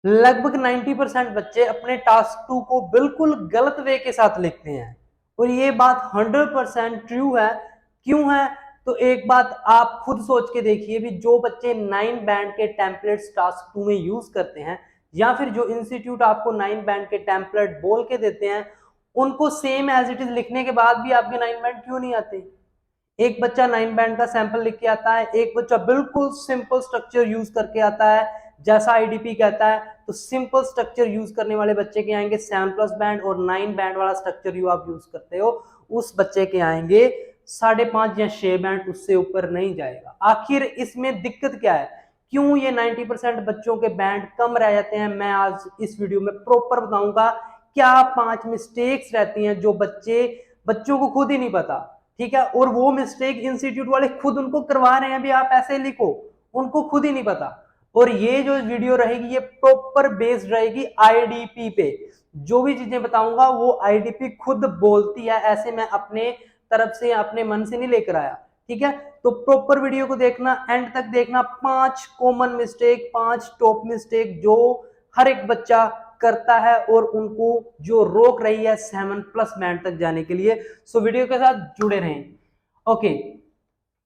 लगभग 90% बच्चे अपने टास्क 2 को बिल्कुल गलत वे के साथ लिखते हैं और ये बात 100% ट्रू है। क्यों है? तो एक बात आप खुद सोच के देखिए भी, जो बच्चे 9 बैंड के टेम्पलेट्स टास्क 2 में यूज करते हैं या फिर जो इंस्टीट्यूट आपको 9 बैंड के टेम्पलेट बोल के देते हैं, उनको सेम एज इट इज लिखने के बाद भी आपके 9 बैंड क्यों नहीं आते? एक बच्चा 9 बैंड का सैंपल लिख के आता है, एक बच्चा बिल्कुल सिंपल स्ट्रक्चर यूज करके आता है जैसा आईडीपी कहता है। तो सिंपल स्ट्रक्चर यूज करने वाले बच्चे के आएंगे 7+ बैंड, और 9 बैंड वाला स्ट्रक्चर यू आप यूज करते हो उस बच्चे के आएंगे 5.5 या 6 बैंड, उससे ऊपर नहीं जाएगा। आखिर इसमें दिक्कत क्या है? क्यों ये 90% बच्चों के बैंड कम रह जाते हैं? मैं आज इस वीडियो में प्रॉपर बताऊंगा क्या 5 मिस्टेक्स रहती हैं जो बच्चों को खुद ही नहीं पता, ठीक है? और वो मिस्टेक इंस्टीट्यूट वाले खुद उनको करवा रहे हैं भी, आप ऐसे लिखो, उनको खुद ही नहीं पता। और ये जो वीडियो रहेगी ये प्रॉपर बेस्ड रहेगी आईडीपी पे। जो भी चीजें बताऊंगा वो आईडीपी खुद बोलती है, ऐसे मैं अपने तरफ से अपने मन से नहीं लेकर आया, ठीक है? तो प्रॉपर वीडियो को देखना, एंड तक देखना। 5 कॉमन मिस्टेक, 5 टॉप मिस्टेक जो हर एक बच्चा करता है और उनको जो रोक रही है 7+ बैंड तक जाने के लिए। सो वीडियो के साथ जुड़े रहें। ओके,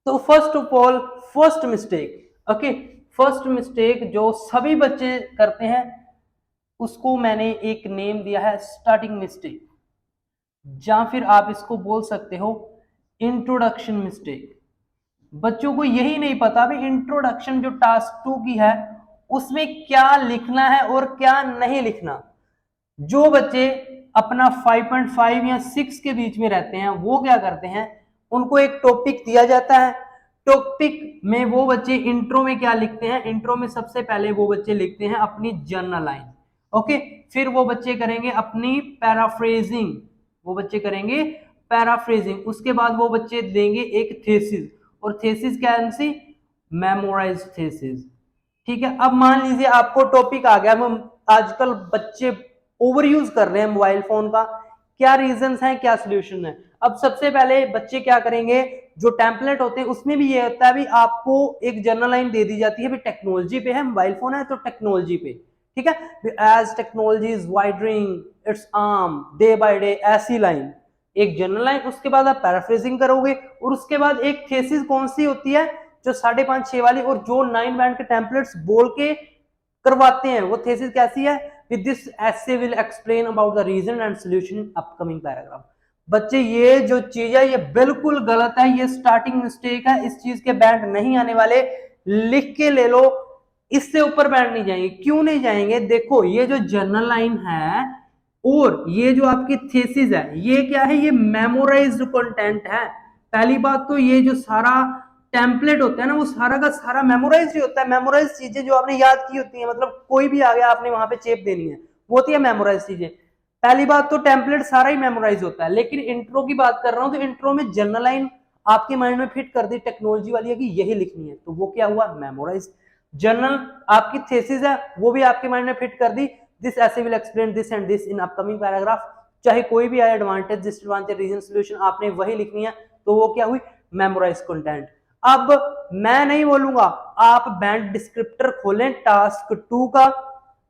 तो first of all first mistake, okay, first mistake जो सभी बच्चे करते हैं उसको मैंने एक नेम दिया है स्टार्टिंग मिस्टेक, या फिर आप इसको बोल सकते हो इंट्रोडक्शन मिस्टेक। बच्चों को यही नहीं पता भी इंट्रोडक्शन जो टास्क 2 की है उसमें क्या लिखना है और क्या नहीं लिखना। जो बच्चे अपना 5.5 या 6 के बीच में रहते हैं वो क्या करते हैं, उनको एक टॉपिक दिया जाता है, टॉपिक में वो बच्चे इंट्रो में क्या लिखते हैं, इंट्रो में सबसे पहले वो बच्चे लिखते हैं अपनी जर्नल लाइन, ओके। फिर वो बच्चे करेंगे अपनी पैराफ्रेजिंग, वो बच्चे करेंगे पैराफ्रेजिंग। उसके बाद वो बच्चे देंगे एक थेसिस, और थेसिस क्या है? मेमोराइज थेसिस, ठीक है। अब मान लीजिए आपको टॉपिक आ गया, आजकल बच्चे ओवर यूज कर रहे हैं मोबाइल फोन का, क्या रीजंस हैं, क्या सोल्यूशन है? अब सबसे पहले बच्चे क्या करेंगे, जो टेम्पलेट होते हैं उसमें भी ये होता है भी आपको एक जर्नल लाइन दे दी जाती है भी टेक्नोलॉजी पे है, मोबाइल फोन है तो टेक्नोलॉजी पे, ठीक है। As technology is widening its arm day by day, ऐसी लाइन एक जनरल लाइन। उसके बाद आप पैराफ्रेजिंग करोगे, और उसके बाद एक थेसिस कौन सी होती है, जो 5.5-6 वाली, और जो 9 बैंड के टेम्पलेट्स बोल के करवाते हैं वो थेसिस कैसी है, with this essay will explain about the reason and solution upcoming paragraph. बच्चे ये जो चीज है ये बिल्कुल गलत है, ये स्टार्टिंग मिस्टेक है, इस चीज के बैंड नहीं आने वाले, लिख के ले लो, इससे ऊपर बैंड नहीं जाएंगे। क्यों नहीं जाएंगे? देखो ये जो जर्नल लाइन है और ये जो आपकी थेसिस है ये क्या है, ये मेमोराइज्ड कंटेंट है। पहली बात तो ये जो सारा टेम्पलेट होता है ना वो सारा का सारा मेमोराइज ही होता है, मेमोराइज चीजें जो आपने याद की होती है, मतलब कोई भी आ गया आपने वहां पे चेप देनी है, वो होती है मेमोराइज चीजें। पहली बात तो टेम्पलेट सारा ही मेमोराइज होता है, लेकिन इंट्रो की बात कर रहा हूं तो इंट्रो में जनरल लाइन आपके माइंड में फिट कर दी टेक्नोलॉजी वाली है कि यही लिखनी है, तो वो क्या हुआ, मेमोराइज। जनरल आपकी थेसिस है वो भी आपके माइंड में फिट कर दी, दिस ऐसे will explain this and this in upcoming paragraph, चाहे कोई भी आए, एडवांटेज डिसएडवांटेज रीजन सॉल्यूशन आपने वही लिखनी है, तो वो क्या हुई, मेमोराइज कंटेंट। अब मैं नहीं बोलूंगा, आप बैंड डिस्क्रिप्टर खोलें टास्क 2 का,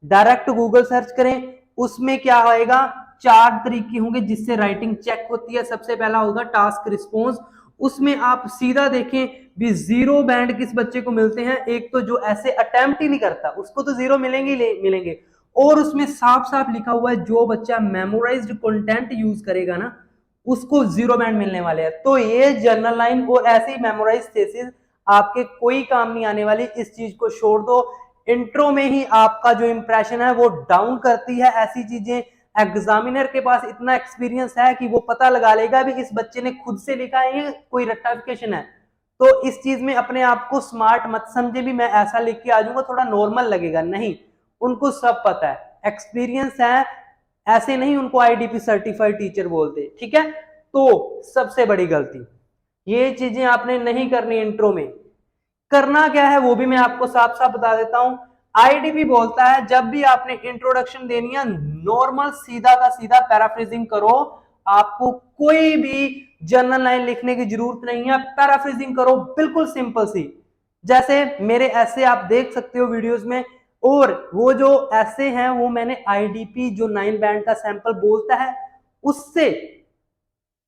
डायरेक्ट गूगल सर्च करें, उसमें क्या आएगा, 4 तरीके होंगे जिससे राइटिंग चेक होती है। सबसे पहला होगा टास्क रिस्पॉन्स, उसमें आप सीधा देखें भी 0 बैंड किस बच्चे को मिलते हैं। एक तो जो ऐसे अटेम्प्ट ही नहीं करता उसको तो 0 मिलेंगे मिलेंगे, और उसमें साफ साफ लिखा हुआ है जो बच्चा मेमोराइज्ड कंटेंट यूज करेगा ना उसको 0 बैंड मिलने वाले हैं। तो ये जर्नल लाइन और ऐसे ही मेमोराइज थेसिस आपके कोई काम नहीं आने वाली, इस चीज को छोड़ दो। इंट्रो में ही आपका जो इंप्रेशन है वो डाउन करती है ऐसी चीजें। एग्जामिनर के पास इतना एक्सपीरियंस है कि वो पता लगा लेगा भी इस बच्चे ने खुद से लिखा है या कोई रट्टाफिकेशन है। तो इस चीज में अपने आप को स्मार्ट मत समझे भी मैं ऐसा लिख के आ जाऊंगा थोड़ा नॉर्मल लगेगा, नहीं, उनको सब पता है, एक्सपीरियंस है, ऐसे नहीं उनको आईडीपी सर्टिफाइड टीचर बोलते, ठीक है। तो सबसे बड़ी गलती ये चीजें आपने नहीं करनी। इंट्रो में करना क्या है वो भी मैं आपको साफ साफ बता देता हूं। आईडीपी बोलता है जब भी आपने इंट्रोडक्शन देनी है नॉर्मल सीधा का सीधा पैराफ्रेजिंग करो, आपको कोई भी जर्नल लाइन लिखने की जरूरत नहीं है, पैराफ्रेजिंग करो बिल्कुल सिंपल सी। जैसे मेरे ऐसे आप देख सकते हो वीडियोस में, और वो जो ऐसे हैं वो मैंने आईडीपी जो 9 बैंड का सैंपल बोलता है उससे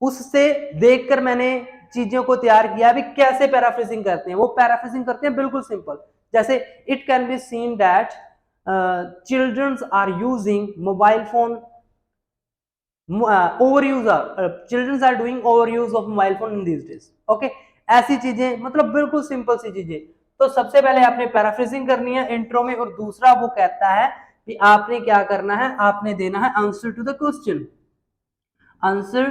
उससे देखकर मैंने चीजों को तैयार किया भी कैसे पैराफ्रेजिंग करते हैं। वो पैराफ्रेजिंग करते हैं बिल्कुल सिंपल, जैसे it can be seen that childrens are using mobile phone overuse children are doing overuse of mobile phone in these days। Okay, ऐसी चीजें, मतलब बिल्कुल सिंपल सी चीजें। तो सबसे पहले आपने पैराफ्रेजिंग करनी है इंट्रो में, और दूसरा वो कहता है कि आपने क्या करना है, आपने देना है answer to the question. Answer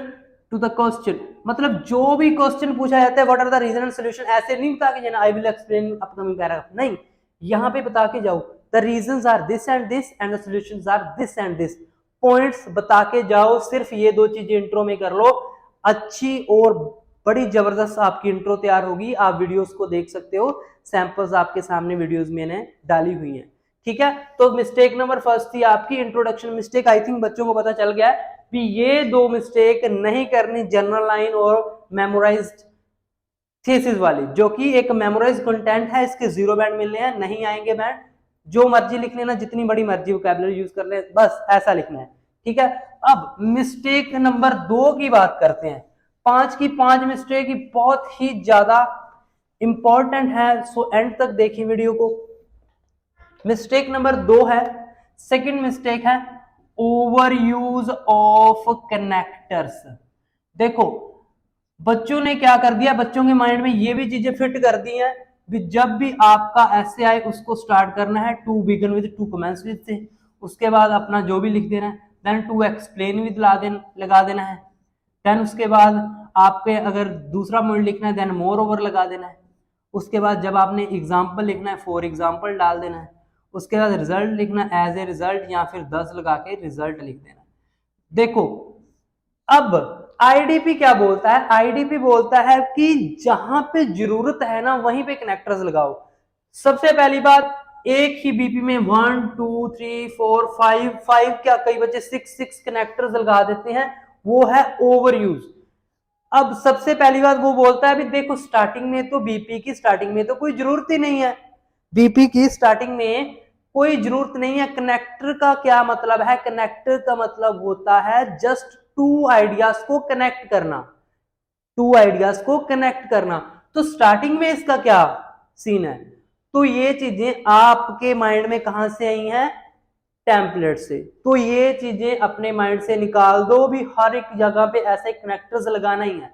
to the question मतलब जो भी क्वेश्चन पूछा जाता है what are the reason and solution, ऐसे नहीं बता के जाना I will explain upcoming paragraph, नहीं, यहाँ पे बता के जाओ the reasons are this and the solutions are this and this, points बता के जाओ। सिर्फ ये दो चीजें इंट्रो में कर लो, अच्छी और बड़ी जबरदस्त आपकी इंट्रो तैयार होगी। आप वीडियोस को देख सकते हो, सैंपल्स आपके सामने वीडियोस मैंने डाली हुई हैं, ठीक है। तो मिस्टेक नंबर फर्स्ट थी आपकी इंट्रोडक्शन मिस्टेक। आई थिंक बच्चों को पता चल गया है कि ये दो मिस्टेक नहीं करनी, जनरल लाइन और मेमोराइज्ड थीसिस वाली, जो कि एक मेमोराइज कंटेंट है, इसके 0 बैंड मिलने हैं, नहीं आएंगे बैंड। जो मर्जी लिख लेना, जितनी बड़ी मर्जी वोकैबुलरी यूज कर ले, बस ऐसा लिखना है, ठीक है। अब मिस्टेक नंबर 2 की बात करते हैं। 5 की 5 मिस्टेक ही बहुत ही ज्यादा इंपॉर्टेंट है, सो एंड तक देखिए वीडियो को। मिस्टेक नंबर 2 है, सेकंड मिस्टेक है ओवर यूज ऑफ कनेक्टर्स। देखो बच्चों ने क्या कर दिया, बच्चों के माइंड में ये भी चीजें फिट कर दी हैं भी जब भी आपका ऐसे आए उसको स्टार्ट करना है to begin with, to commence with से, उसके बाद अपना जो भी लिख देना है, देन टू एक्सप्लेन विद लगा देना है, देन उसके बाद आपके अगर दूसरा पॉइंट लिखना है देन मोर ओवर लगा देना है, उसके बाद जब आपने एग्जाम्पल लिखना है फॉर एग्जाम्पल डाल देना है, उसके बाद रिजल्ट लिखना एज ए रिजल्ट या फिर 10 लगा के रिजल्ट लिख देना। देखो अब आईडीपी क्या बोलता है, आईडीपी बोलता है कि जहां पे जरूरत है ना वहीं पे कनेक्टर्स लगाओ। सबसे पहली बात, एक ही बीपी में 1 2 3 4 5 क्या कई बच्चे 6 कनेक्टर्स लगा देते हैं, वो है ओवर यूज। अब सबसे पहली बात वो बोलता है भी देखो स्टार्टिंग में तो बीपी की स्टार्टिंग में तो कोई जरूरत ही नहीं है, बीपी की स्टार्टिंग में कोई जरूरत नहीं है। कनेक्टर का क्या मतलब है, कनेक्टर का मतलब होता है जस्ट टू आइडियाज को कनेक्ट करना, टू आइडियाज को कनेक्ट करना। तो स्टार्टिंग में इसका क्या सीन है, तो ये चीजें आपके माइंड में कहां से आई हैं, टेम्पलेट से। तो ये चीजें अपने माइंड से निकाल दो भी हर एक जगह पे ऐसे कनेक्टर्स लगाना ही है।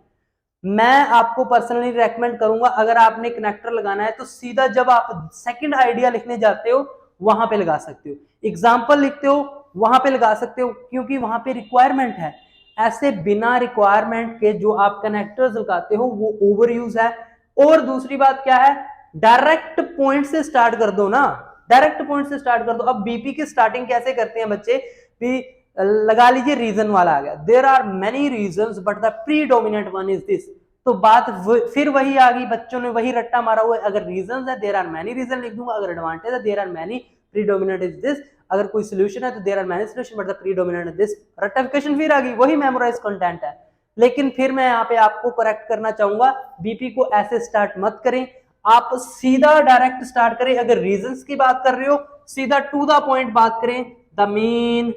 मैं आपको पर्सनली रेकमेंड करूंगा अगर आपने कनेक्टर लगाना है तो सीधा जब आप सेकंड आइडिया लिखने जाते हो वहां पे लगा सकते हो, एग्जाम्पल लिखते हो वहां पे लगा सकते हो, क्योंकि वहां पे रिक्वायरमेंट है। ऐसे बिना रिक्वायरमेंट के जो आप कनेक्टर्स लगाते हो वो ओवर यूज है। और दूसरी बात क्या है, डायरेक्ट पॉइंट से स्टार्ट कर दो ना, डायरेक्ट पॉइंट से स्टार्ट कर दो। अब बीपी की स्टार्टिंग कैसे करते हैं बच्चे, भी लगा लीजिए रीजन वाला आ गया, there are many reasons but the predominant one is this. तो बात फिर वही आ गई, बच्चों ने वही रट्टा मारा हुआ है। अगर रीजंस है देयर आर मेनी रीजन लिख दूंगा, अगर एडवांटेज है there are many, predominant is this, अगर कोई सोल्यूशन है तो there are many solution but the predominant is this. रट्टाफिकेशन फिर आ गई, वही मेमोराइज कंटेंट है। लेकिन फिर मैं यहाँ पे आपको करेक्ट करना चाहूंगा, बीपी को ऐसे स्टार्ट मत करें, आप सीधा डायरेक्ट स्टार्ट करें। अगर रीजंस की बात कर रहे हो सीधा टू द पॉइंट बात करें, the main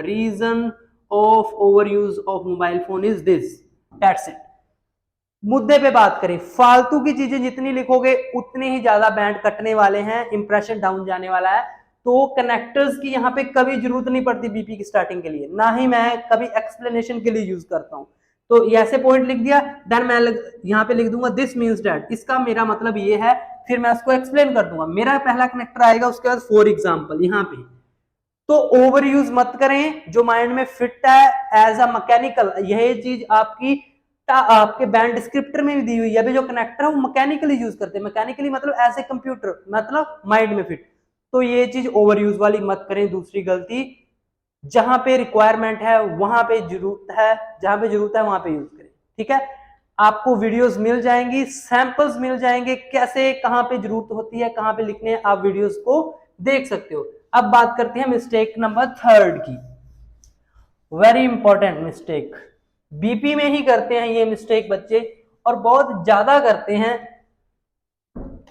reason of over use of mobile phone is this, that's it. मुद्दे पे बात करें, फालतू की चीजें जितनी लिखोगे उतने ही ज्यादा बैंड कटने वाले हैं, इंप्रेशन डाउन जाने वाला है। तो कनेक्टर्स की यहाँ पे कभी जरूरत नहीं पड़ती बीपी की स्टार्टिंग के लिए, ना ही मैं कभी एक्सप्लेनेशन के लिए यूज करता हूँ। तो ऐसे पॉइंट लिख दिया, देन मैं यहाँ पे लिख दूंगा दिस मीन्स दैट, इसका मेरा मतलब ये है, फिर मैं उसको एक्सप्लेन कर दूंगा। मेरा पहला कनेक्टर आएगा, उसके बाद फॉर एग्जाम्पल यहाँ पे। तो ओवर यूज मत करें, जो माइंड में फिट है एज अ मैकेनिकल, यही चीज आपके बैंड डिस्क्रिप्टर में भी दी हुई है। अभी जो कनेक्टर है वो मैकेनिकली यूज करते हैं, मैकेनिकली मतलब एज ए कंप्यूटर, मतलब माइंड में फिट। तो ये चीज ओवर यूज वाली मत करें। दूसरी गलती, जहां पे रिक्वायरमेंट है वहां पे जरूरत है, जहां पे जरूरत है वहां पे यूज करें, ठीक है। आपको वीडियोस मिल जाएंगी, सैंपल्स मिल जाएंगे, कैसे कहां पे जरूरत होती है, कहां पे लिखने हैं, आप वीडियोस को देख सकते हो। अब बात करते हैं मिस्टेक नंबर 3 की, वेरी इंपॉर्टेंट मिस्टेक। बीपी में ही करते हैं ये मिस्टेक बच्चे, और बहुत ज्यादा करते हैं।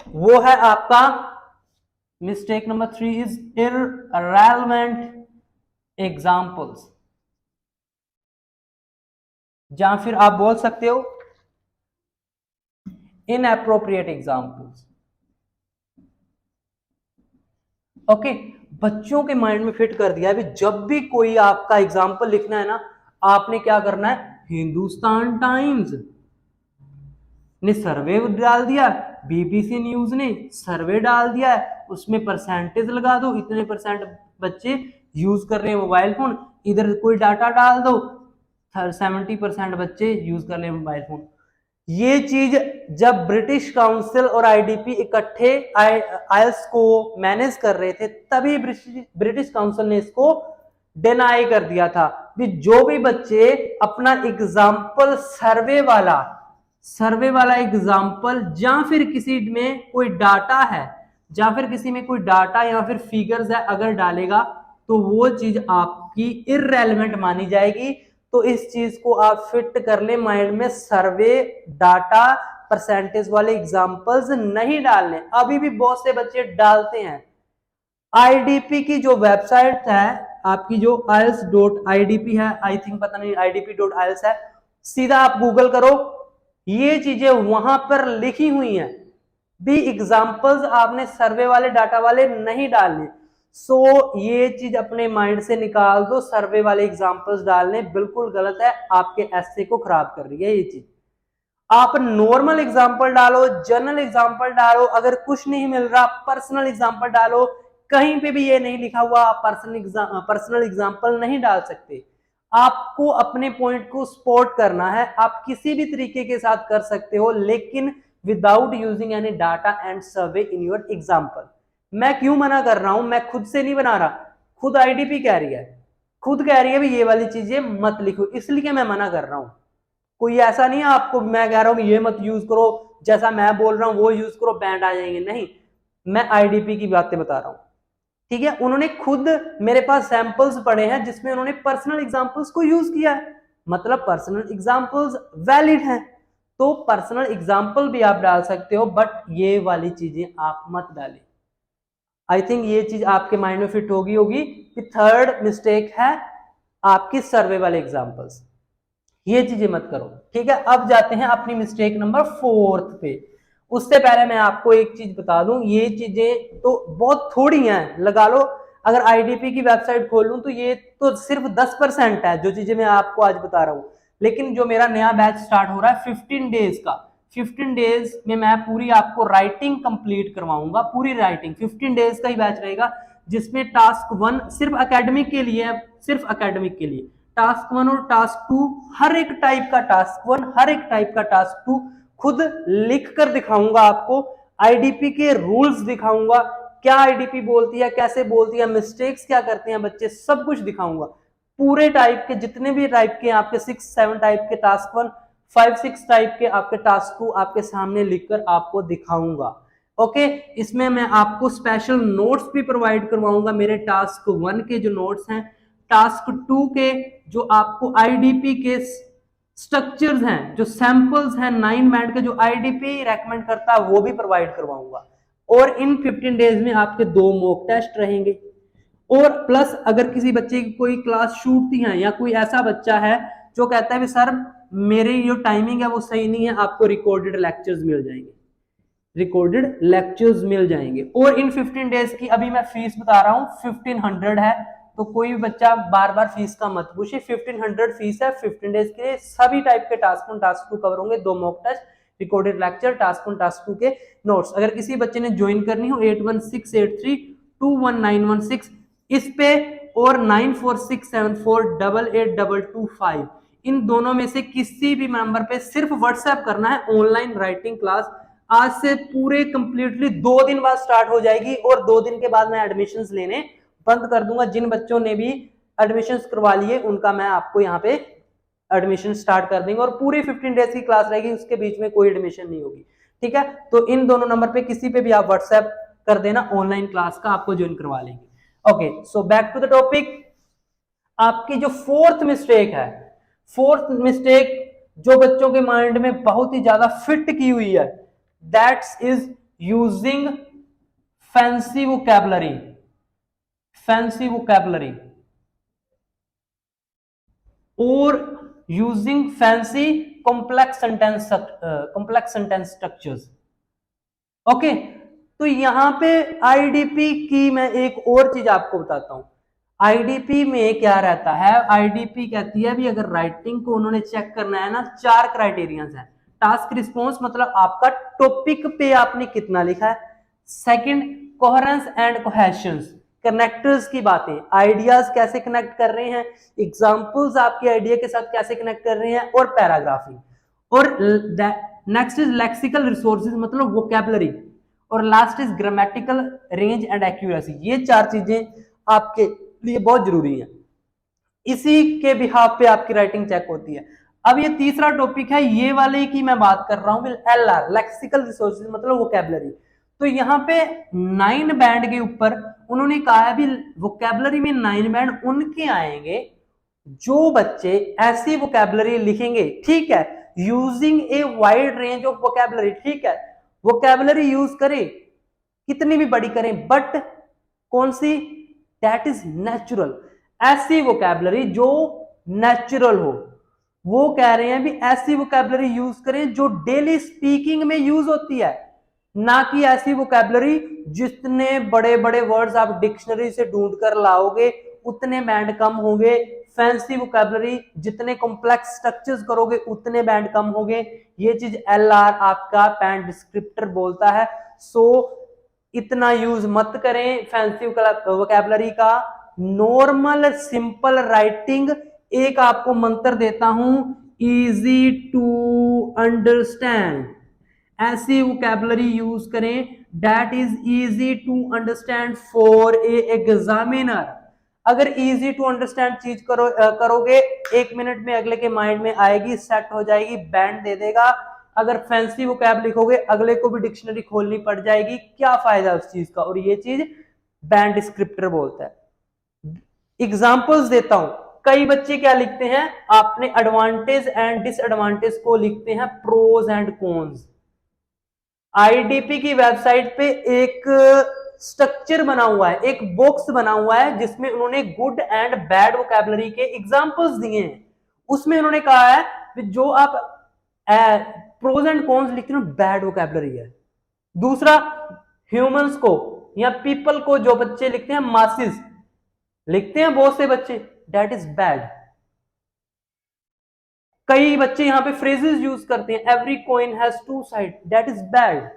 वो है आपका mistake number 3 is irrelevant examples, या फिर आप बोल सकते हो इनएप्रोप्रिएट एग्जाम्पल्स। ओके, बच्चों के माइंड में फिट कर दिया है, जब भी कोई आपका एग्जाम्पल लिखना है ना, आपने क्या करना है, हिंदुस्तान टाइम्स ने सर्वे डाल दिया, बीबीसी न्यूज ने सर्वे डाल दिया है, उसमें परसेंटेज लगा दो, इतने परसेंट बच्चे यूज कर रहे हैं मोबाइल फोन, इधर कोई डाटा डाल दो, 70% बच्चे यूज कर रहे हैं मोबाइल फोन। ये चीज जब ब्रिटिश काउंसिल और आईडीपी इकट्ठे आईएलटीएस को मैनेज कर रहे थे, तभी ब्रिटिश काउंसिल ने इसको डिनाई कर दिया था कि जो भी बच्चे अपना एग्जाम्पल सर्वे वाला एग्जाम्पल, या फिर किसी में कोई डाटा है, या फिर किसी में कोई डाटा या फिर फिगर्स है अगर डालेगा, तो वो चीज आपकी इररेलेवेंट मानी जाएगी। तो इस चीज को आप फिट कर ले माइंड में, सर्वे डाटा परसेंटेज वाले एग्जाम्पल्स नहीं डालने। अभी भी बहुत से बच्चे डालते हैं। आईडीपी की जो वेबसाइट है आपकी, जो ielts.idp है, आई थिंक पता नहीं idp.ielts है, सीधा आप गूगल करो, ये चीजें वहां पर लिखी हुई हैं। भी एग्जाम्पल्स आपने सर्वे वाले डाटा वाले नहीं डालने। सो ये चीज अपने माइंड से निकाल दो, सर्वे वाले एग्जाम्पल्स डालने बिल्कुल गलत है, आपके एस्से को खराब कर रही है ये चीज। आप नॉर्मल एग्जाम्पल डालो, जनरल एग्जाम्पल डालो, अगर कुछ नहीं मिल रहा पर्सनल एग्जाम्पल डालो, कहीं पे भी ये नहीं लिखा हुआ पर्सनल एग्जाम्पल नहीं डाल सकते। आपको अपने पॉइंट को स्पॉट करना है, आप किसी भी तरीके के साथ कर सकते हो, लेकिन without using any data and survey in your example. मैं क्यों मना कर रहा हूं, मैं खुद से नहीं बना रहा, खुद आईडीपी कह रही है, खुद कह रही है भी ये वाली चीजें मत लिखो, इसलिए मैं मना कर रहा हूं। कोई ऐसा नहीं है आपको मैं कह रहा हूं ये मत यूज करो, जैसा मैं बोल रहा हूं वो यूज करो, बैंड आ जाएंगे, नहीं, मैं आईडीपी की बातें बता रहा हूं। ठीक है, उन्होंने खुद मेरे पास सैंपल्स पड़े हैं जिसमें उन्होंने पर्सनल एग्जांपल्स को यूज किया है, मतलब पर्सनल एग्जांपल्स वैलिड हैं। तो पर्सनल एग्जांपल भी आप डाल सकते हो, बट ये वाली चीजें आप मत डालें। आई थिंक ये चीज आपके माइंड में फिट होगी कि थर्ड मिस्टेक है आपकी सर्वे वाले एग्जांपल्स, ये चीजें मत करो। ठीक है, अब जाते हैं अपनी मिस्टेक नंबर 4 पे। उससे पहले मैं आपको एक चीज बता दूं, ये चीजें तो बहुत थोड़ी हैं, लगा लो अगर आईडीपी की वेबसाइट खोलूं तो ये तो सिर्फ 10% है जो चीजें मैं आपको आज बता रहा हूं। लेकिन जो मेरा नया बैच स्टार्ट हो रहा है 15 डेज का, 15 डेज में मैं पूरी आपको राइटिंग कंप्लीट करवाऊंगा, पूरी राइटिंग 15 डेज का ही बैच रहेगा, जिसमें टास्क 1 सिर्फ एकेडमिक के लिए है, सिर्फ एकेडमिक के लिए, टास्क 1 और टास्क 2, हर एक टाइप का टास्क 1, हर एक टाइप का टास्क 2 खुद लिख कर दिखाऊंगा आपको, आईडीपी के रूल्स दिखाऊंगा, क्या आईडीपी बोलती है, कैसे बोलती है, मिस्टेक्स क्या करते हैं बच्चे, सब कुछ दिखाऊंगा। पूरे टाइप के जितने भी टाइप के आपके 6-7 टाइप के टास्क 1, 5-6 टाइप के आपके टास्क 2 आपके सामने लिखकर आपको दिखाऊंगा। ओके, इसमें मैं आपको स्पेशल नोट्स भी प्रोवाइड करवाऊंगा, मेरे टास्क 1 के जो नोट्स हैं, टास्क 2 के जो आपको आईडीपी के स्ट्रक्चर्स हैं, जो सैंपल्स हैं 9 बैंड के जो आईडीपी रेकमेंड करता है, वो भी प्रोवाइड करवाऊंगा। और इन 15 डेज में आपके 2 मॉक टेस्ट रहेंगे। और प्लस अगर किसी बच्चे की कोई क्लास छूटती है, या कोई ऐसा बच्चा है जो कहता है कि सर मेरी जो टाइमिंग है वो सही नहीं है, आपको रिकॉर्डेड लेक्चर्स मिल जाएंगे, रिकॉर्डेड लेक्चर्स मिल जाएंगे। और इन 15 डेज की अभी मैं फीस बता रहा हूं 1500 है, तो कोई भी बच्चा बार बार फीस का मत पूछे, 1500 फीस है 15 डेज के लिए। सभी टाइप के टास्क 1 टास्क 2 कवर होंगे, 2 mock test, recorded lecture, task 1 task 2 के नोट्स। अगर किसी बच्चे ने ज्वाइन करनी हो 8168321916 इस पे, और 9467488225, इन दोनों में से किसी भी नंबर पे सिर्फ व्हाट्सएप करना है। ऑनलाइन राइटिंग क्लास आज से पूरे कंप्लीटली 2 दिन बाद स्टार्ट हो जाएगी, और 2 दिन के बाद मैं एडमिशंस लेने बंद कर दूंगा। जिन बच्चों ने भी एडमिशंस करवा लिए उनका मैं आपको यहाँ पे एडमिशन स्टार्ट कर देंगे, और पूरी 15 डेज की क्लास रहेगी, उसके बीच में कोई एडमिशन नहीं होगी। ठीक है, तो इन दोनों नंबर पे किसी पे भी आप व्हाट्सएप कर देना, ऑनलाइन क्लास का आपको ज्वाइन करवा लेंगे। Okay, so back to the topic. आपकी जो 4th मिस्टेक है, 4th मिस्टेक जो बच्चों के माइंड में बहुत ही ज्यादा फिट की हुई है, that's is using fancy vocabulary, fancy vocabulary और using fancy complex sentence structures. Okay, तो यहां पे आईडीपी की मैं एक और चीज आपको बताता हूं। आईडीपी में क्या रहता है, आईडीपी कहती है भी अगर राइटिंग को उन्होंने चेक करना है ना, 4 क्राइटेरियंस है। टास्क रिस्पॉन्स मतलब आपका टॉपिक पे आपने कितना लिखा है। सेकंड, कोहेरेंस एंड कोहेशंस, कनेक्टर्स की बातें, आइडियाज कैसे कनेक्ट कर रहे हैं, एग्जांपल्स आपके आइडिया के साथ कैसे कनेक्ट कर रहे हैं, और पैराग्राफिंग। और नेक्स्ट इज लेक्सिकल रिसोर्सेज मतलब वोकैबुलरी, और last is grammatical range and accuracy. ये 4 चीजें आपके लिए बहुत जरूरी है, इसी के बिहाफ पे आपकी राइटिंग चेक होती है। अब ये तीसरा टॉपिक है, ये वाले की मैं बात कर रहा हूं, एलआर लेक्सिकल रिसोर्सेज मतलब वोकैबुलरी। तो यहाँ पे 9 बैंड के ऊपर उन्होंने कहा है भी वोकैबुलरी में 9 बैंड उनके आएंगे जो बच्चे ऐसी वोकैबुलरी लिखेंगे, ठीक है, using a wide range of vocabulary, ठीक है, वोकैबुलरी यूज करें कितनी भी बड़ी करें, बट कौन सी, दैट इज नेचुरल, ऐसी वोकैबुलरी जो नेचुरल हो। वो कह रहे हैं भी ऐसी वोकैबुलरी यूज करें जो डेली स्पीकिंग में यूज होती है, ना कि ऐसी वोकैबुलरी जितने बड़े बड़े वर्ड्स आप डिक्शनरी से ढूंढ कर लाओगे उतने बैंड कम होंगे। फैंसी वोकैबुलरी जितने कॉम्प्लेक्स स्ट्रक्चर्स करोगे उतने बैंड कम होंगे। ये चीज एलआर आपका बैंड डिस्क्रिप्टर बोलता है। सो इतना यूज मत करें फैंसी वोकैबुलरी का। नॉर्मल सिंपल राइटिंग, एक आपको मंत्र देता हूं, इजी टू अंडरस्टैंड, ऐसी वोकैबुलरी यूज करें that is easy to understand for a examiner. अगर इजी टू अंडरस्टैंड चीज करोगे 1 मिनट में अगले के माइंड में आएगी, सेट हो जाएगी, बैंड दे देगा। अगर फैंसी वोकैब लिखोगे अगले को भी डिक्शनरी खोलनी पड़ जाएगी, क्या फायदा उस चीज का, और ये चीज बैंड डिस्क्रिप्टर बोलता है। एग्जांपल्स देता हूं, कई बच्चे क्या लिखते हैं, आपने एडवांटेज एंड डिसएडवांटेज को लिखते हैं प्रोज एंड कॉन्स। आईडीपी की वेबसाइट पे एक स्ट्रक्चर बना हुआ है, एक बॉक्स बना हुआ है जिसमें उन्होंने गुड एंड बैड वोकैबुलरी के एग्जांपल्स दिए हैं। उसमें उन्होंने कहा है कि जो आप प्रोज एंड कॉन्स लिखते हो बैड वोकैबुलरी है। दूसरा, ह्यूमंस को या पीपल को जो बच्चे लिखते हैं, मासिस लिखते हैं बहुत से बच्चे, दैट इज बैड। कई बच्चे यहां पे फ्रेजेस यूज करते हैं, every coin has 2 side, that is bad.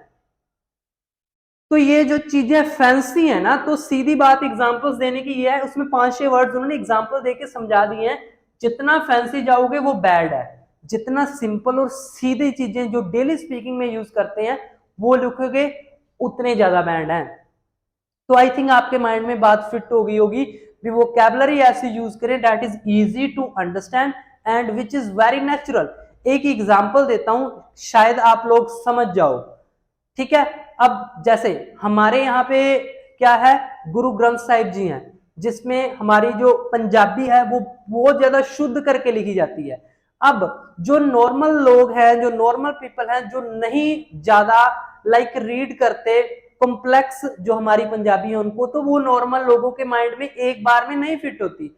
तो ये जो चीजें फैंसी है ना, तो सीधी बात एग्जांपल्स देने की ये है, उसमें 5-6 वर्ड्स उन्होंने एग्जांपल देके समझा दिए हैं। जितना फैंसी जाओगे वो बैड है, जितना सिंपल और सीधी चीजें जो डेली स्पीकिंग में यूज करते हैं वो लिखोगे उतने ज्यादा बैंड है। तो आई थिंक आपके माइंड में बात फिट हो गई होगी, वोकैबुलरी ऐसी यूज करें that is easy to understand and which is very natural. एक एग्जांपल देता हूं, शायद आप लोग समझ जाओ, ठीक है। अब जैसे हमारे यहाँ पे क्या है, गुरु ग्रंथ साहिब जी हैं, जिसमें हमारी जो पंजाबी है वो बहुत ज्यादा शुद्ध करके लिखी जाती है। अब जो नॉर्मल लोग हैं, जो नॉर्मल पीपल हैं, जो नहीं ज्यादा लाइक रीड करते कॉम्प्लेक्स जो हमारी पंजाबी है उनको, तो वो नॉर्मल लोगों के माइंड में एक बार में नहीं फिट होती।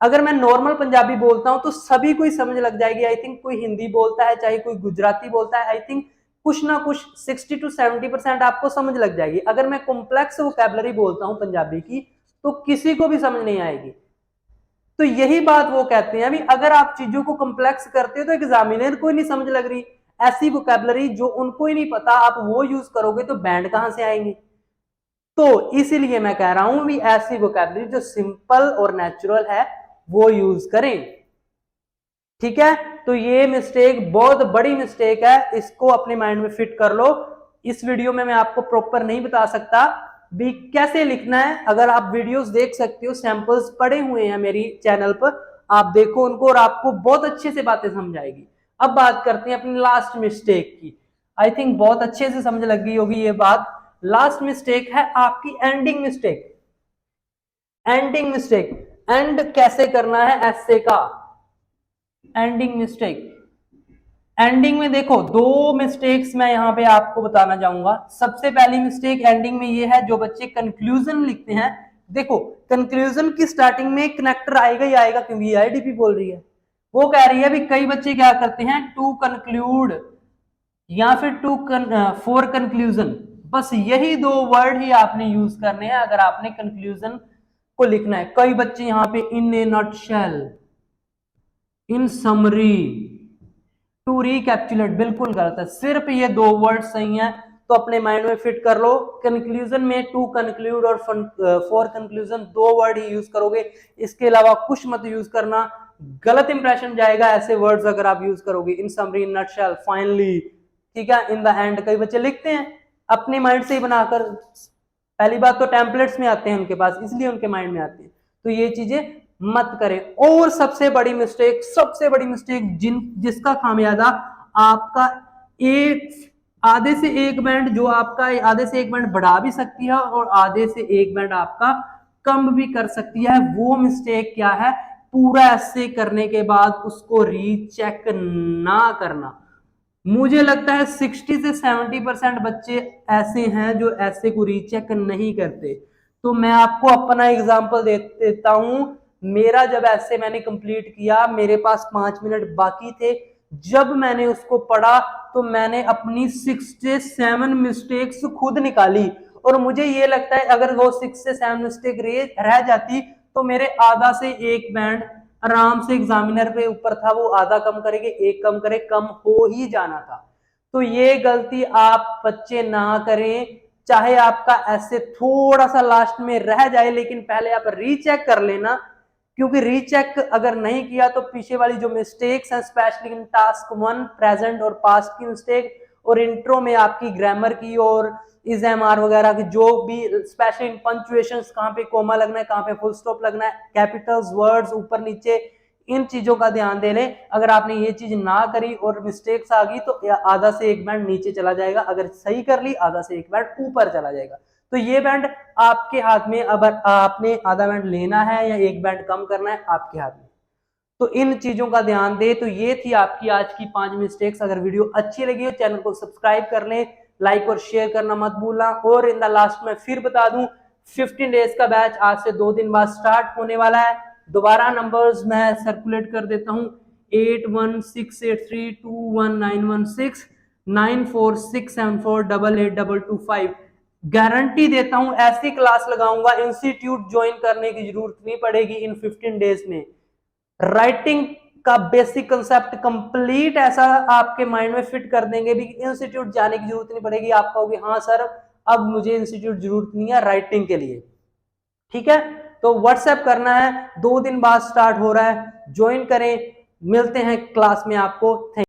अगर मैं नॉर्मल पंजाबी बोलता हूं तो सभी को ही समझ लग जाएगी। आई थिंक कोई हिंदी बोलता है, चाहे कोई गुजराती बोलता है, आई थिंक कुछ ना कुछ 60 to 70% आपको समझ लग जाएगी। अगर मैं कॉम्प्लेक्स वोकैबुलरी बोलता हूं पंजाबी की तो किसी को भी समझ नहीं आएगी। तो यही बात वो कहते हैं, अभी अगर आप चीजों को कॉम्प्लेक्स करते हो तो एग्जामिनर को ही नहीं समझ लग रही, ऐसी वोकैबुलरी जो उनको ही नहीं पता आप वो यूज करोगे तो बैंड कहां से आएंगे। तो इसीलिए मैं कह रहा हूं भी ऐसी वोकैबुलरी जो सिंपल और नेचुरल है वो यूज करें, ठीक है। तो ये मिस्टेक बहुत बड़ी मिस्टेक है, इसको अपने माइंड में फिट कर लो। इस वीडियो में मैं आपको प्रॉपर नहीं बता सकता भी कैसे लिखना है, अगर आप वीडियोस देख सकते हो, सैंपल्स पड़े हुए हैं मेरी चैनल पर, आप देखो उनको और आपको बहुत अच्छे से बातें समझ आएगी। अब बात करते हैं अपनी लास्ट मिस्टेक की। आई थिंक बहुत अच्छे से समझ लग गई होगी ये बात। लास्ट मिस्टेक है आपकी ending mistake. Ending mistake, and कैसे करना है एस्से का, एंडिंग मिस्टेक। एंडिंग में देखो दो मिस्टेक्स मैं यहाँ पे आपको बताना चाहूंगा। सबसे पहली मिस्टेक एंडिंग में ये है, जो बच्चे कंक्लूजन लिखते हैं, देखो कंक्लूजन की स्टार्टिंग में कनेक्टर आएगा ही आएगा, क्योंकि आईडीपी बोल रही है। वो कह रही है भी कई बच्चे क्या करते हैं, टू कंक्लूड या फिर फॉर कंक्लूजन, बस यही दो वर्ड ही आपने यूज करने हैं अगर आपने कंक्लूजन को लिखना है। कई बच्चे यहाँ पे in a nutshell, in summary, to recapitulate, बिल्कुल गलत है। सिर्फ ये दो वर्ड सही हैं, तो अपने माइंड में फिट कर लो। कंक्लूजन में टू कंक्लूड और फॉर कंक्लूजन दो वर्ड ही यूज करोगे, इसके अलावा कुछ मत यूज करना, गलत इंप्रेशन जाएगा ऐसे वर्ड्स अगर आप यूज करोगे। इन समरी, इन नटशेल, फाइनली, ठीक है, इन द एंड। कई बच्चे लिखते हैं अपने माइंड से ही बनाकर, पहली बात तो टेम्पलेट्स में आते हैं उनके पास, इसलिए उनके माइंड में आते हैं, तो ये चीजें मत करें। और सबसे बड़ी मिस्टेक जिसका खामियाजा आपका एक आधे से एक बैंड, जो आपका आधे से एक बैंड बढ़ा भी सकती है और आधे से एक बैंड आपका कम भी कर सकती है, वो मिस्टेक क्या है, पूरा ऐसे करने के बाद उसको रीचेक ना करना। मुझे लगता है 60 से 70% बच्चे ऐसे हैं जो ऐसे को रीचेक नहीं करते। तो मैं आपको अपना एग्जांपल देता हूं। मेरा जब ऐसे मैंने कंप्लीट किया, मेरे पास 5 मिनट बाकी थे, जब मैंने उसको पढ़ा तो मैंने अपनी 6 से 7 मिस्टेक्स खुद निकाली, और मुझे ये लगता है अगर वो 6 से 7 मिस्टेक रह जाती तो मेरे आधा से एक बैंड आराम से एग्जामिनर पे ऊपर था, वो आधा कम करेंगे, एक कम करे, कम हो ही जाना था। तो ये गलती आप बच्चे ना करें। चाहे आपका ऐसे थोड़ा सा लास्ट में रह जाए, लेकिन पहले आप रीचेक कर लेना, क्योंकि रीचेक अगर नहीं किया तो पीछे वाली जो मिस्टेक्स हैं, स्पेशली इन टास्क 1 प्रेजेंट और पास्ट की मिस्टेक, और इंट्रो में आपकी ग्रामर की और इज एम आर वगैरह की जो भी, स्पेशली इन पंक्चुएशंस, कहाँ पे कोमा लगना है, कहाँ पे फुल स्टॉप लगना है, कैपिटल्स, वर्ड्स ऊपर नीचे, इन चीजों का ध्यान दे लें। अगर आपने ये चीज ना करी और मिस्टेक्स आ गई तो आधा से एक बैंड नीचे चला जाएगा, अगर सही कर ली आधा से एक बैंड ऊपर चला जाएगा। तो ये बैंड आपके हाथ में, अब आपने आधा बैंड लेना है या एक बैंड कम करना है, आपके हाथ में। तो इन चीजों का ध्यान दे। तो ये थी आपकी आज की 5 मिस्टेक्स। अगर वीडियो अच्छी लगी हो चैनल को सब्सक्राइब कर लें, लाइक और शेयर करना मत भूलना। और इन द लास्ट में फिर बता दूं, 15 डेज का बैच आज से 2 दिन बाद स्टार्ट होने वाला है। दोबारा नंबर्स मैं सर्कुलेट कर देता हूं, 8168321916 9467488225। गारंटी देता हूं ऐसी क्लास लगाऊंगा, इंस्टीट्यूट ज्वाइन करने की जरूरत नहीं पड़ेगी इन 15 डेज में। राइटिंग का बेसिक कंसेप्ट कंप्लीट ऐसा आपके माइंड में फिट कर देंगे भी इंस्टीट्यूट जाने की जरूरत नहीं पड़ेगी। आप कहोगे हाँ सर अब मुझे इंस्टीट्यूट जरूरत नहीं है राइटिंग के लिए, ठीक है। तो व्हाट्सएप करना है, 2 दिन बाद स्टार्ट हो रहा है, ज्वाइन करें। मिलते हैं क्लास में आपको। थैंक